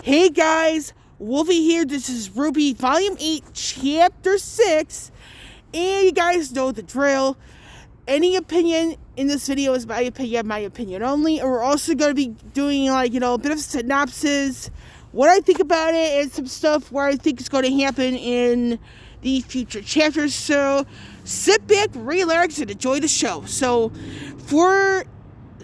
Hey guys, Wolvie here. This is RWBY Volume 8, Chapter 6. And you guys know the drill. Any opinion in this video is my opinion only. And we're also going to be doing a bit of synopsis, what I think about it, and some stuff where I think is going to happen in the future chapters. So sit back, relax, and enjoy the show. So for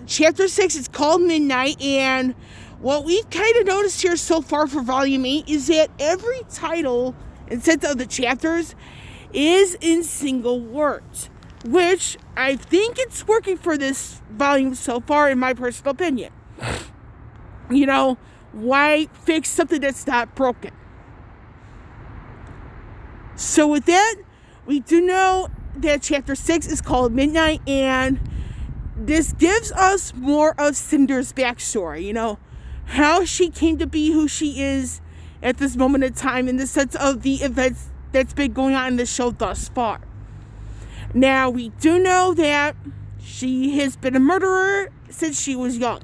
Chapter 6, it's called Midnight, and what we've kind of noticed here so far for Volume 8 is that every title instead of the chapters is in single words, which I think it's working for this volume so far, in my personal opinion. Why fix something that's not broken? So with that, we do know that Chapter 6 is called Midnight, and this gives us more of Cinder's backstory, how she came to be who she is at this moment in time in the sense of the events that's been going on in the show thus far. Now, we do know that she has been a murderer since she was young.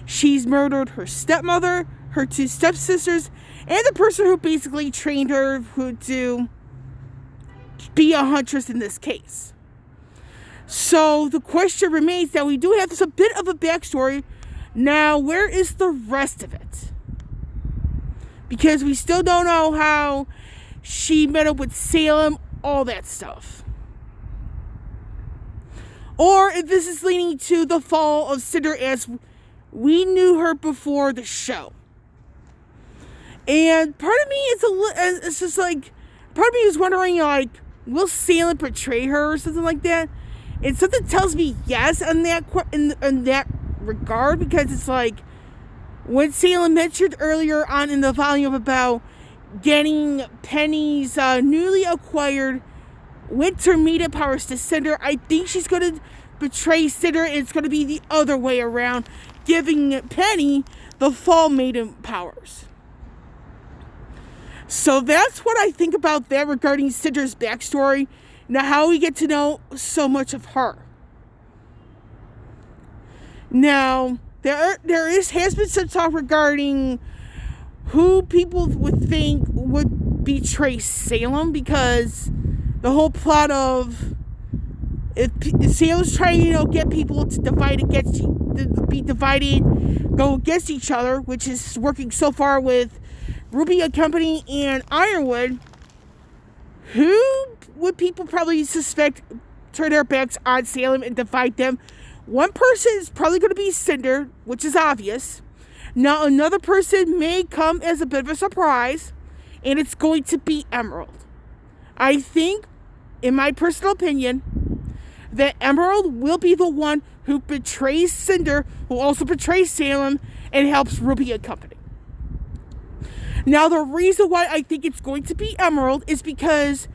She's murdered her stepmother, her two stepsisters, and the person who basically trained her to be a huntress in this case. So the question remains that we do have a bit of a backstory. Now, where is the rest of it? Because we still don't know how she met up with Salem, all that stuff. Or if this is leading to the fall of Cinder as we knew her before the show. And part of me it's just part of me is wondering, will Salem betray her or something like that? And something tells me yes in that regard, because it's when Salem mentioned earlier on in the volume about getting Penny's newly acquired winter maiden powers to Cinder, I think she's going to betray Cinder, and it's going to be the other way around, giving Penny the fall maiden powers. So that's what I think about that regarding Cinder's backstory. Now, how we get to know so much of her. Now, has been some talk regarding who people would think would betray Salem, because the whole plot of if Salem's trying to get people to be divided, go against each other, which is working so far with RWBY and Company and Ironwood, who would people probably suspect turn their backs on Salem and divide them? One person is probably going to be Cinder, which is obvious. Now, another person may come as a bit of a surprise, and it's going to be Emerald. I think, in my personal opinion, that Emerald will be the one who betrays Cinder, who also betrays Salem, and helps RWBY and Company. Now, the reason why I think it's going to be Emerald is because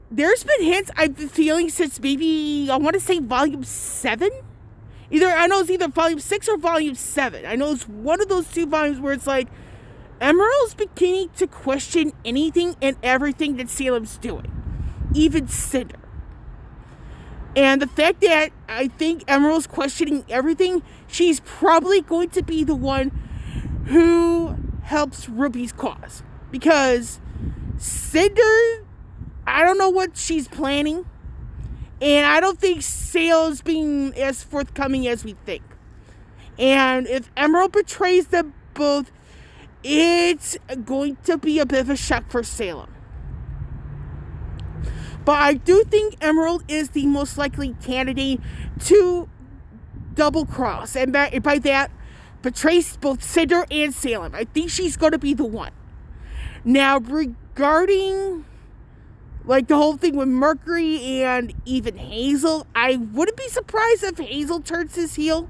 there's been hints I've been feeling since maybe, I want to say Volume 7? I know it's either Volume 6 or Volume 7. I know it's one of those two volumes where it's Emerald's beginning to question anything and everything that Salem's doing. Even Cinder. And the fact that I think Emerald's questioning everything, she's probably going to be the one who helps RWBY's cause. Because Cinder, I don't know what she's planning. And I don't think Salem's being as forthcoming as we think. And if Emerald betrays them both, it's going to be a bit of a shock for Salem. But I do think Emerald is the most likely candidate to double cross. And by that, betrays both Cinder and Salem. I think she's going to be the one. Now, regarding the whole thing with Mercury and even Hazel, I wouldn't be surprised if Hazel turns his heel.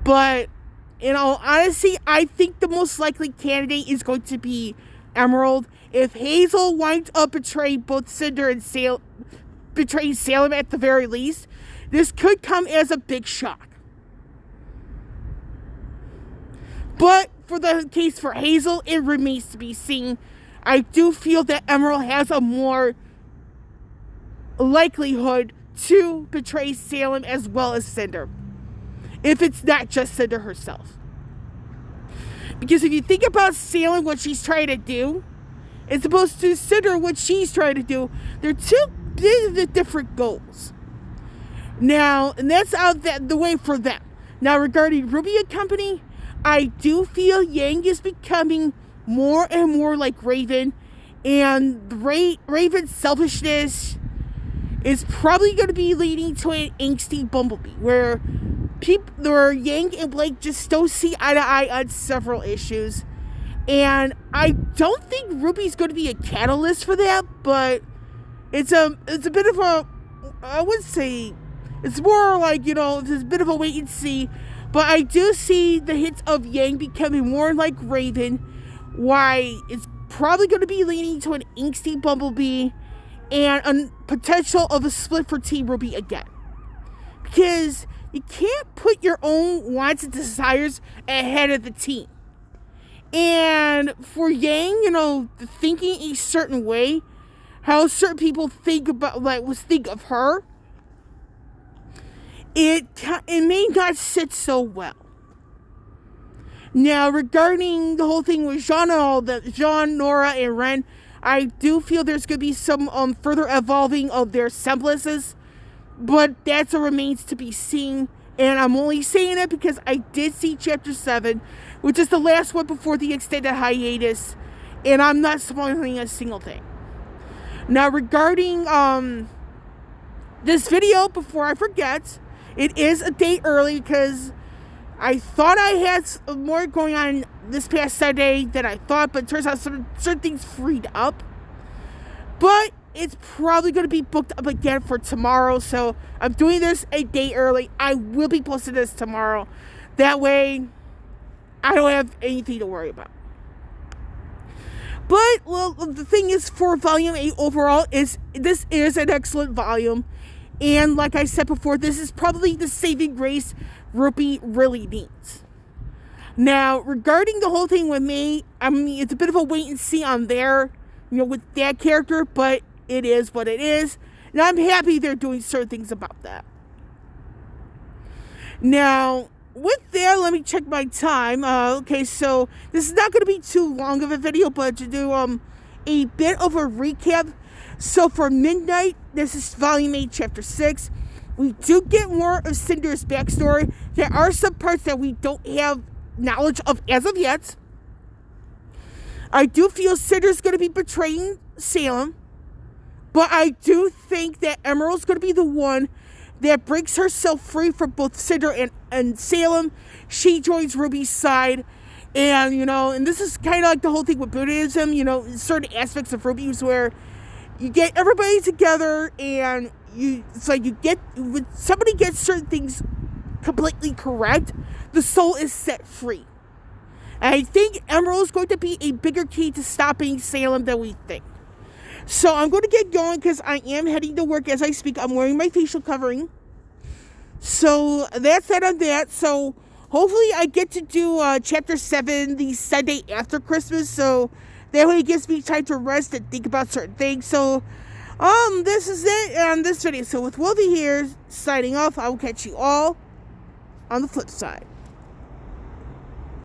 But, in all honesty, I think the most likely candidate is going to be Emerald. If Hazel winds up betraying both Cinder and betraying Salem at the very least, this could come as a big shock. But for the case for Hazel, it remains to be seen. I do feel that Emerald has a more likelihood to betray Salem as well as Cinder, if it's not just Cinder herself. Because if you think about Salem, what she's trying to do, it's supposed to consider what she's trying to do. They're two different goals. Now, and that's out the way for them. Now, regarding RWBY and company, I do feel Yang is becoming more and more like Raven, and Raven's selfishness is probably going to be leading to an angsty Bumblebee, where Yang and Blake just don't see eye to eye on several issues. And I don't think RWBY's going to be a catalyst for that, but it's a bit of a, I would say, it's more like, it's a bit of a wait and see. But I do see the hits of Yang becoming more like Raven, why it's probably going to be leading to an angsty Bumblebee and a potential of a split for Team RWBY again. Because you can't put your own wants and desires ahead of the team. And for Yang, thinking a certain way, how certain people think of her, it may not sit so well. Now, regarding the whole thing with Jean and all that, Jean, Nora, and Ren, I do feel there's going to be some further evolving of their semblances, but that's what remains to be seen. And I'm only saying it because I did see Chapter 7, which is the last one before the extended hiatus, and I'm not spoiling a single thing. Now, regarding this video, before I forget, it is a day early because I thought I had more going on this past Sunday than I thought, but it turns out certain things freed up. But it's probably going to be booked up again for tomorrow, so I'm doing this a day early. I will be posting this tomorrow. That way, I don't have anything to worry about. But, well, the thing is, for Volume 8 overall, this is an excellent volume. And like I said before, this is probably the saving grace RWBY really needs. Now, regarding the whole thing with May, I mean, it's a bit of a wait and see on there, with that character, but it is what it is. And I'm happy they're doing certain things about that. Now, with that, let me check my time. Okay, so this is not going to be too long of a video, but to do a bit of a recap. So for Midnight, this is Volume 8, Chapter 6. We do get more of Cinder's backstory. There are some parts that we don't have knowledge of as of yet. I do feel Cinder's going to be betraying Salem. But I do think that Emerald's going to be the one that breaks herself free from both Cinder and Salem. She joins RWBY's side. And, and this is kind of like the whole thing with Buddhism, certain aspects of RWBY where you get everybody together and when somebody gets certain things completely correct, the soul is set free. And I think Emerald is going to be a bigger key to stopping Salem than we think. So I'm going to get going because I am heading to work as I speak. I'm wearing my facial covering. So that's it on that. So hopefully I get to do Chapter 7 the Sunday after Christmas. So that way it gives me time to rest and think about certain things. So this is it on this video. So with Wolvie here signing off, I will catch you all on the flip side.